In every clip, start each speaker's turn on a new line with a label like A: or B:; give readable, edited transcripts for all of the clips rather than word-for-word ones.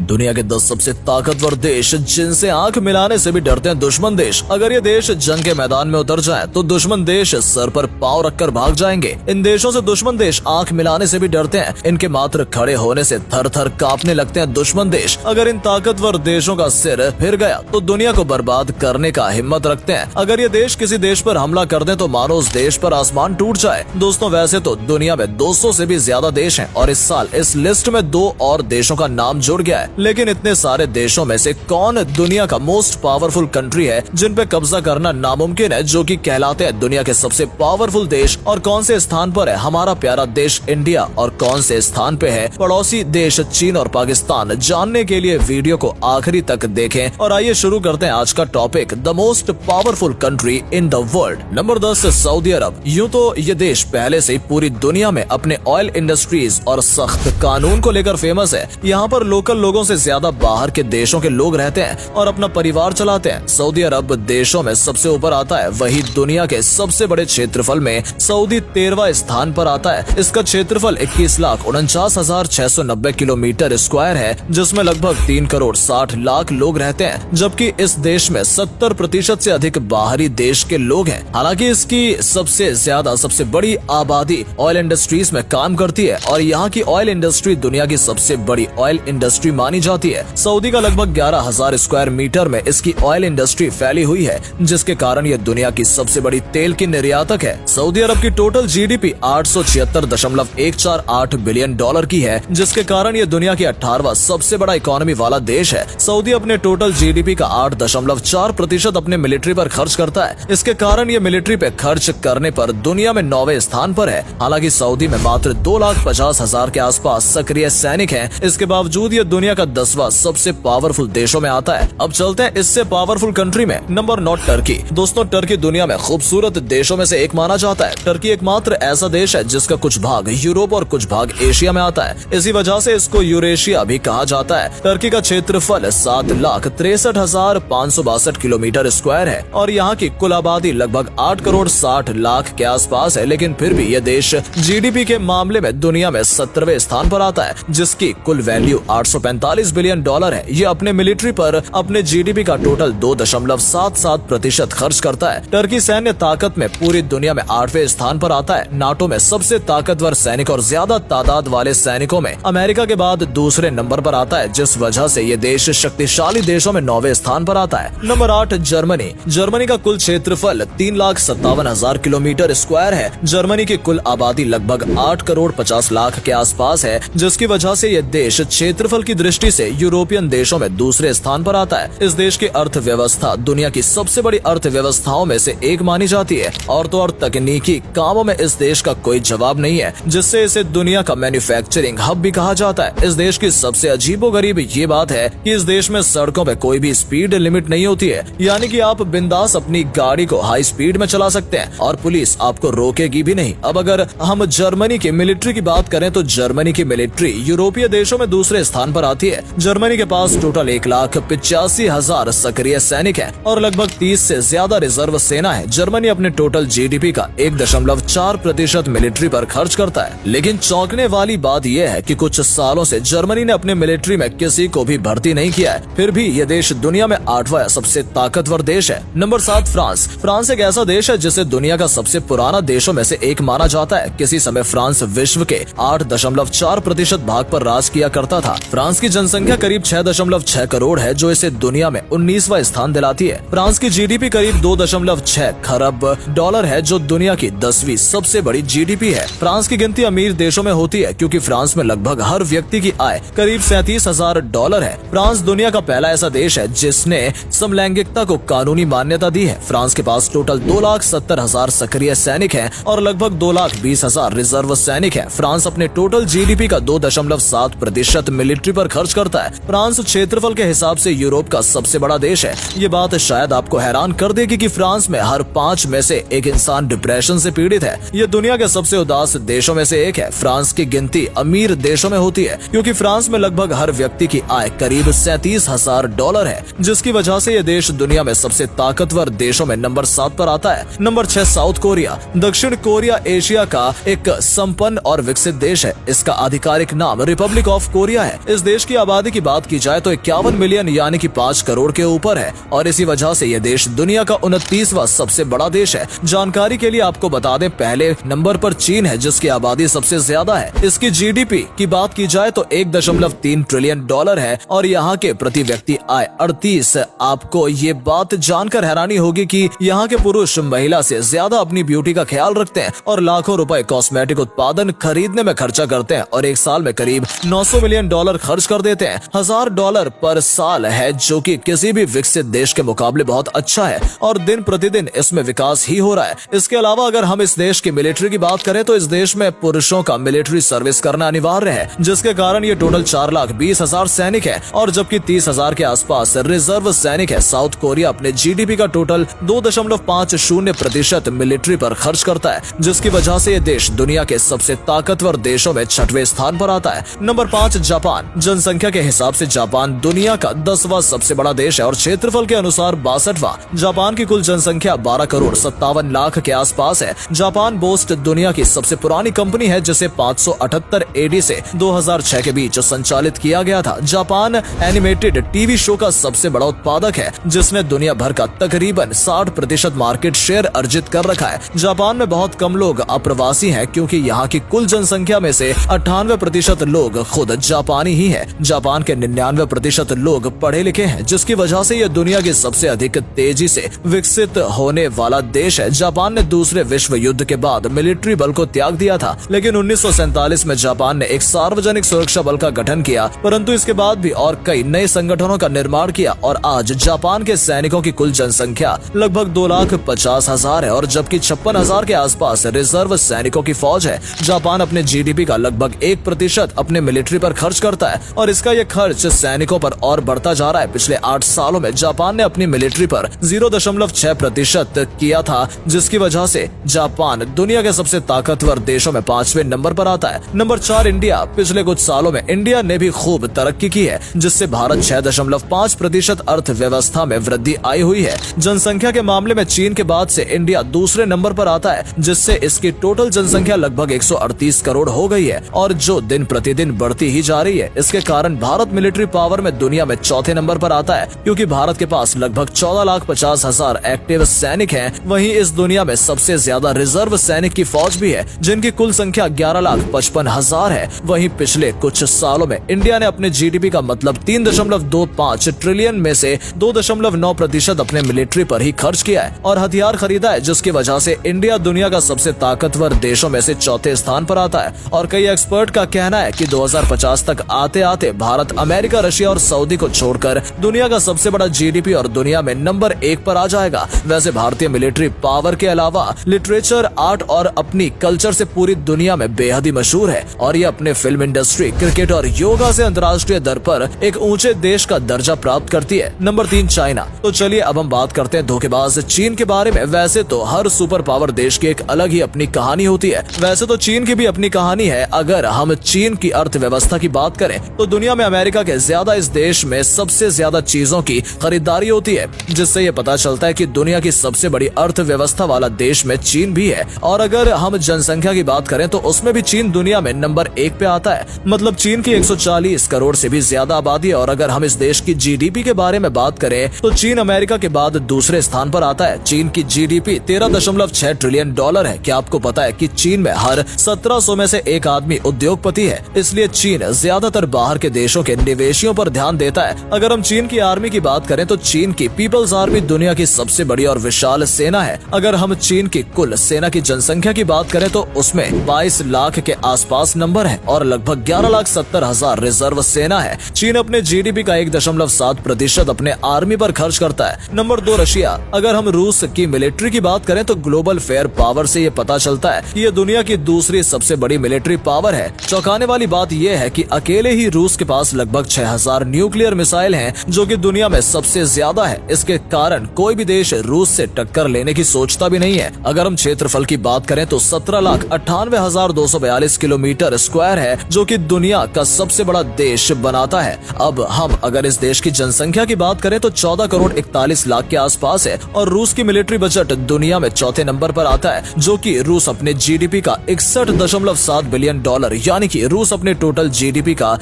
A: दुनिया के 10 सबसे ताकतवर देश जिनसे आंख मिलाने से भी डरते हैं दुश्मन देश। अगर ये देश जंग के मैदान में उतर जाए तो दुश्मन देश सर पर पांव रखकर भाग जाएंगे। इन देशों से दुश्मन देश आंख मिलाने से भी डरते हैं। इनके मात्र खड़े होने से थर थर कांपने लगते हैं दुश्मन देश। अगर इन ताकतवर देशों का सिर फिर गया तो दुनिया को बर्बाद करने का हिम्मत रखते हैं। अगर ये देश किसी देश पर हमला कर दे तो मानो उस देश पर आसमान टूट जाए। दोस्तों, वैसे तो दुनिया में 200 से भी ज्यादा देश हैं और इस साल इस लिस्ट में 2 और देशों का नाम जुड़ गया है। लेकिन इतने सारे देशों में से कौन दुनिया का मोस्ट पावरफुल कंट्री है जिन पे कब्जा करना नामुमकिन है, जो कि कहलाते हैं दुनिया के सबसे पावरफुल देश, और कौन से स्थान पर है हमारा प्यारा देश इंडिया और कौन से स्थान पे है पड़ोसी देश चीन और पाकिस्तान। जानने के लिए वीडियो को आखिरी तक देखें और आइए शुरू करते हैं आज का topic, the most powerful country in the world. Number 10, Saudi Arab. यूँ तो ये देश पहले से पूरी दुनिया में अपने ऑयल इंडस्ट्रीज और सख्त कानून को लेकर फेमस है। यहाँ पर लोकल लोगों से ज्यादा बाहर के देशों के लोग रहते हैं और अपना परिवार चलाते हैं। सऊदी अरब देशों में सबसे ऊपर आता है। वही दुनिया के सबसे बड़े क्षेत्रफल में सऊदी 13वां स्थान पर आता है। इसका क्षेत्रफल 21,49,690 किलोमीटर स्क्वायर है, जिसमें लगभग 3 करोड़ 60 लाख लोग रहते हैं, जबकि इस देश में 70% से अधिक बाहरी देश के लोग हैं। हालांकि इसकी सबसे बड़ी आबादी ऑयल इंडस्ट्रीज में काम करती है और यहाँ की ऑयल इंडस्ट्री दुनिया की सबसे बड़ी ऑयल इंडस्ट्री मानी जाती है। सऊदी का लगभग 11,000 स्क्वायर मीटर में इसकी ऑयल इंडस्ट्री फैली हुई है, जिसके कारण यह दुनिया की सबसे बड़ी तेल की निर्यातक है। सऊदी अरब की टोटल जीडीपी 876.148 बिलियन डॉलर की है, जिसके कारण यह दुनिया की 18वां सबसे बड़ा इकोनॉमी वाला देश है। सऊदी अपने टोटल जीडीपी का 8.4% अपने मिलिट्री पर खर्च करता है। इसके कारण यह मिलिट्री पे खर्च करने पर दुनिया में 9वें स्थान पर है। हालांकि सऊदी में मात्र 2,50,000 के आसपास सक्रिय सैनिक हैं। इसके बावजूद ये दुनिया का 10वां सबसे पावरफुल देशों में आता है। अब चलते हैं इससे पावरफुल कंट्री में। Number 9, Turkey. दोस्तों, टर्की दुनिया में खूबसूरत देशों में से एक माना जाता है। टर्की एकमात्र ऐसा देश है जिसका कुछ भाग यूरोप और कुछ भाग एशिया में आता है। इसी वजह से इसको यूरेशिया भी कहा जाता है। टर्की का क्षेत्रफल 7,63,562 किलोमीटर स्क्वायर है और यहाँ की कुल आबादी लगभग 8 करोड़ 60 लाख के आसपास है। लेकिन फिर भी यह देश जीडीपी के मामले में दुनिया में 17वें स्थान पर आता है, जिसकी कुल वैल्यू 845 बिलियन डॉलर है। ये अपने मिलिट्री पर अपने जीडीपी का टोटल 2.77% खर्च करता है। टर्की सैन्य ताकत में पूरी दुनिया में 8वें स्थान पर आता है। नाटो में सबसे ताकतवर सैनिक और ज्यादा तादाद वाले सैनिकों में अमेरिका के बाद दूसरे नंबर पर आता है, जिस वजह से ये देश शक्तिशाली देशों में 9वें स्थान पर आता है। Number 8, Germany. जर्मनी का कुल क्षेत्रफल 3,57,000 किलोमीटर स्क्वायर है। जर्मनी की कुल आबादी लगभग 8 करोड़ 50 लाख के आसपास है, जिसकी वजह से यह देश क्षेत्रफल की दृष्टि से यूरोपियन देशों में दूसरे स्थान पर आता है। इस देश की अर्थव्यवस्था दुनिया की सबसे बड़ी अर्थव्यवस्थाओं में से एक मानी जाती है और तो और तकनीकी कामों में इस देश का कोई जवाब नहीं है, जिससे इसे दुनिया का मैन्युफैक्चरिंग हब भी कहा जाता है। इस देश की सबसे अजीबोगरीब ये बात है कि इस देश में सड़कों पे कोई भी स्पीड लिमिट नहीं होती है, यानी कि आप बिंदास अपनी गाड़ी को हाई स्पीड में चला सकते हैं और पुलिस आपको रोकेगी भी नहीं। अब अगर हम जर्मनी की मिलिट्री की बात करें तो जर्मनी की मिलिट्री यूरोपीय देशों में दूसरे स्थान पर आती है। जर्मनी के पास टोटल 1,85,000 सक्रिय सैनिक हैं और लगभग 30 से ज्यादा रिजर्व सेना है। जर्मनी अपने टोटल जीडीपी का 1.4% मिलिट्री पर खर्च करता है। लेकिन चौंकने वाली बात यह है कि कुछ सालों से जर्मनी ने अपने मिलिट्री में किसी को भी भर्ती नहीं किया है। फिर भी यह देश दुनिया में 8वां सबसे ताकतवर देश है। Number 7, France. फ्रांस एक ऐसा देश है जिसे दुनिया का सबसे पुराना देशों में से एक माना जाता है। किसी समय फ्रांस विश्व के 8.4% भाग पर राज किया करता था। फ्रांस की जनसंख्या करीब 6.6 करोड़ है, जो इसे दुनिया में 19वां स्थान दिलाती है। फ्रांस की जीडीपी करीब 2.6 खरब डॉलर है, जो दुनिया की 10वीं सबसे बड़ी जीडीपी है। फ्रांस की गिनती अमीर देशों में होती है क्योंकि फ्रांस में लगभग हर व्यक्ति की आय करीब 37,000 डॉलर है। फ्रांस दुनिया का पहला ऐसा देश है जिसने समलैंगिकता को कानूनी मान्यता दी है। फ्रांस के पास टोटल 2,70,000 सक्रिय सैनिक हैं और लगभग 2,20,000 रिजर्व सैनिक हैं। फ्रांस अपने टोटल जीडीपी का 2.7% मिलिट्री पर खर्च करता है। फ्रांस क्षेत्रफल के हिसाब से यूरोप का सबसे बड़ा देश है। ये बात शायद आपको हैरान कर देगी कि फ्रांस में हर 5 में से एक इंसान डिप्रेशन से पीड़ित है। ये दुनिया के सबसे उदास देशों में से एक है। फ्रांस की गिनती अमीर देशों में होती है क्योंकि फ्रांस में लगभग हर व्यक्ति की आय करीब 37,000 डॉलर है, जिसकी वजह से ये देश दुनिया में सबसे ताकतवर देशों में नंबर 7 पर आता है। Number 6, south Korea. दक्षिण कोरिया एशिया का एक संपन्न और विकसित देश है। इसका आधिकारिक नाम रिपब्लिक ऑफ कोरिया है। इस देश की की आबादी की बात की जाए तो 51 मिलियन यानी कि 5 करोड़ के ऊपर है और इसी वजह से यह देश दुनिया का 29वां सबसे बड़ा देश है। जानकारी के लिए आपको बता दें, पहले नंबर पर चीन है जिसकी आबादी सबसे ज्यादा है। इसकी जीडीपी की बात की जाए तो 1.3 ट्रिलियन डॉलर है और यहाँ के प्रति व्यक्ति आय 38। आपको ये बात जानकर हैरानी होगी कि यहाँ के पुरुष महिला से ज्यादा अपनी ब्यूटी का ख्याल रखते हैं और लाखों रुपए कॉस्मेटिक उत्पादन खरीदने में खर्चा करते हैं और एक साल में करीब 900 मिलियन डॉलर खर्च कर देते हैं। $1000 पर साल है जो कि किसी भी विकसित देश के मुकाबले बहुत अच्छा है और दिन प्रतिदिन इसमें विकास ही हो रहा है। इसके अलावा अगर हम इस देश की मिलिट्री की बात करें तो इस देश में पुरुषों का मिलिट्री सर्विस करना अनिवार्य है, जिसके कारण ये टोटल 4,20,000 सैनिक है और जबकि 30,000 के आसपास रिजर्व सैनिक है। साउथ कोरिया अपने जीडीपी का टोटल 2.50% मिलिट्री पर खर्च करता है, जिसकी वजह से ये देश दुनिया के सबसे ताकतवर देशों में 6वें स्थान पर आता है। Number 5 Japan. जनसंख्या के हिसाब से जापान दुनिया का 10वां सबसे बड़ा देश है और क्षेत्रफल के अनुसार 62वां। जापान की कुल जनसंख्या 12 करोड़ 57 लाख के आसपास है। जापान पोस्ट दुनिया की सबसे पुरानी कंपनी है जिसे 578 एडी से 2006 के बीच संचालित किया गया था। जापान एनिमेटेड टीवी शो का सबसे बड़ा उत्पादक है जिसने दुनिया भर का तकरीबन 60% मार्केट शेयर अर्जित कर रखा है। जापान में बहुत कम लोग अप्रवासी हैं क्योंकि यहाँ की कुल जनसंख्या में से 98% लोग खुद जापानी ही है। जापान के 99% लोग पढ़े लिखे हैं, जिसकी वजह से यह दुनिया की सबसे अधिक तेजी से विकसित होने वाला देश है। जापान ने दूसरे विश्व युद्ध के बाद मिलिट्री बल को त्याग दिया था, लेकिन 1947 में जापान ने एक सार्वजनिक सुरक्षा बल का गठन किया, परंतु इसके बाद भी और कई नए संगठनों का निर्माण किया और आज जापान के सैनिकों की कुल जनसंख्या लगभग 2,50,000 है और जबकि 56,000 के आसपास रिजर्व सैनिकों की फौज है। जापान अपने जीडीपी का लगभग 1% अपने मिलिट्री पर खर्च करता है और इसका यह खर्च सैनिकों पर और बढ़ता जा रहा है। पिछले 8 सालों में जापान ने अपनी मिलिट्री पर 0.6% किया था, जिसकी वजह से जापान दुनिया के सबसे ताकतवर देशों में 5वें नंबर पर आता है। Number 4 India. पिछले कुछ सालों में इंडिया ने भी खूब तरक्की की है, जिससे भारत 6.5% अर्थव्यवस्था में वृद्धि आई हुई है। जनसंख्या के मामले में चीन के बाद से इंडिया दूसरे नंबर पर आता है, जिससे इसकी टोटल जनसंख्या लगभग 138 करोड़ हो गई है और जो दिन प्रतिदिन बढ़ती ही जा रही है। इसके कारण भारत मिलिट्री पावर में दुनिया में चौथे नंबर पर आता है, क्योंकि भारत के पास लगभग 14,50,000 एक्टिव सैनिक हैं। वहीं इस दुनिया में सबसे ज्यादा रिजर्व सैनिक की फौज भी है, जिनकी कुल संख्या 11,55,000 है। वहीं पिछले कुछ सालों में इंडिया ने अपने जीडीपी का मतलब 3.25 ट्रिलियन में से 2.9% अपने मिलिट्री पर ही खर्च किया है और हथियार खरीदा है, जिसकी वजह से इंडिया दुनिया का सबसे ताकतवर देशों में से चौथे स्थान पर आता है। और कई एक्सपर्ट का कहना है कि 2050 तक आते आते भारत अमेरिका, रशिया और सऊदी को छोड़कर दुनिया का सबसे बड़ा जीडीपी और दुनिया में नंबर 1 पर आ जाएगा। वैसे भारतीय मिलिट्री पावर के अलावा लिटरेचर, आर्ट और अपनी कल्चर से पूरी दुनिया में बेहद ही मशहूर है और ये अपने फिल्म इंडस्ट्री, क्रिकेट और योगा से अंतर्राष्ट्रीय दर पर एक ऊंचे देश का दर्जा प्राप्त करती है। Number 3 China. तो चलिए अब हम बात करते हैं धोखेबाज चीन के बारे में। वैसे तो हर सुपर पावर देश की एक अलग ही अपनी कहानी होती है। वैसे तो चीन की भी अपनी कहानी है। अगर हम चीन की अर्थव्यवस्था की बात करें तो दुनिया में अमेरिका के ज्यादा इस देश में सबसे ज्यादा चीजों की खरीदारी होती है, जिससे ये पता चलता है कि दुनिया की सबसे बड़ी अर्थव्यवस्था वाला देश में चीन भी है। और अगर हम जनसंख्या की बात करें तो उसमें भी चीन दुनिया में नंबर 1 पे आता है। मतलब चीन की 140 करोड़ से भी ज्यादा आबादी है। और अगर हम इस देश की जीडीपी के बारे में बात करें तो चीन अमेरिका के बाद दूसरे स्थान पर आता है। चीन की जीडीपी 13.6 ट्रिलियन डॉलर है। क्या आपको पता है कि चीन में हर 1700 में से एक आदमी उद्योगपति है? इसलिए चीन ज्यादातर बाहर के देशों के निवेशियों पर ध्यान देता है। अगर हम चीन की आर्मी की बात करें तो चीन की पीपल्स आर्मी दुनिया की सबसे बड़ी और विशाल सेना है। अगर हम चीन की कुल सेना की जनसंख्या की बात करें तो उसमें 22 लाख के आसपास नंबर है और लगभग 11,70,000 रिजर्व सेना है। चीन अपने जीडीपी का 1.7% अपने आर्मी पर खर्च करता है। Number 2 Russia. अगर हम रूस की मिलिट्री की बात करें तो ग्लोबल फेयर पावर से ये पता चलता है कि ये दुनिया की दूसरी सबसे बड़ी मिलिट्री पावर है। चौंकाने वाली बात यह है कि अकेले ही रूस के पास लगभग 6,000 न्यूक्लियर मिसाइल हैं, जो कि दुनिया में सबसे ज्यादा है। इसके कारण कोई भी देश रूस से टक्कर लेने की सोचता भी नहीं है। अगर हम क्षेत्रफल की बात करें तो 17,98,242 किलोमीटर स्क्वायर है, जो कि दुनिया का सबसे बड़ा देश बनाता है। अब हम अगर इस देश की जनसंख्या की बात करें तो 14 करोड़ 41 लाख के आसपास है और रूस की मिलिट्री बजट दुनिया में चौथे नंबर पर आता है, जो कि रूस अपने जीडीपी का 61.7 बिलियन डॉलर यानी कि रूस अपने टोटल जीडीपी का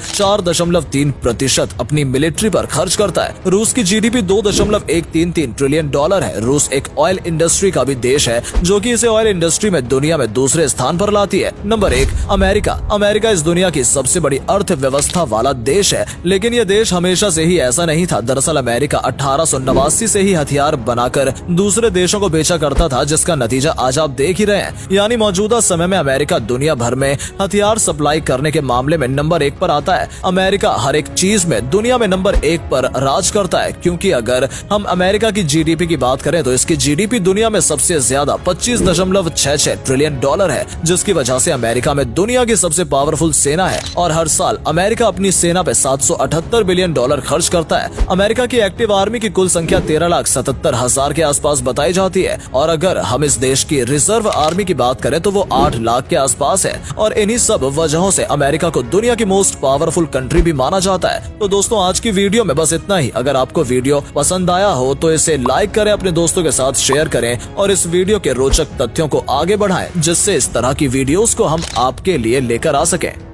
A: 4.3% अपनी मिलिट्री पर खर्च करता है। रूस की जीडीपी $2.133 ट्रिलियन है। रूस एक ऑयल इंडस्ट्री का भी देश है, जो कि इसे ऑयल इंडस्ट्री में दुनिया में दूसरे स्थान पर लाती है। Number 1, America. अमेरिका इस दुनिया की सबसे बड़ी अर्थव्यवस्था वाला देश है, लेकिन यह देश हमेशा से ही ऐसा नहीं था। दरअसल अमेरिका 1889 से ही हथियार बनाकर दूसरे देशों को बेचा करता था, जिसका नतीजा आज आप देख ही रहे हैं। यानी मौजूदा समय में अमेरिका दुनिया भर में हथियार सप्लाई करने के मामले में नंबर 1 पर आता है। अमेरिका हर एक चीज में दुनिया में नंबर 1 पर राज करता है, क्योंकि अगर हम अमेरिका की जीडीपी की बात करें तो इसकी जीडीपी दुनिया में सबसे ज्यादा $25.66 ट्रिलियन है, जिसकी वजह से अमेरिका में दुनिया की सबसे पावरफुल सेना है और हर साल अमेरिका अपनी सेना पे $778 बिलियन खर्च करता है। अमेरिका की एक्टिव आर्मी की कुल संख्या 13,77,000 के आसपास बताई जाती है और अगर हम इस देश की रिजर्व आर्मी की बात करें तो वो 8 लाख के आसपास है। और इन्हीं सब वजहों से अमेरिका को दुनिया की मोस्ट पावरफुल कंट्री भी माना जाता है। तो दोस्तों, आज की वीडियो में बस इतना ही। अगर आपको वीडियो पसंद आया हो तो इसे लाइक करें, अपने दोस्तों के साथ शेयर करें और इस वीडियो के रोचक तथ्यों को आगे बढ़ाएं, जिससे इस तरह की वीडियोस को हम आपके लिए लेकर आ सकें।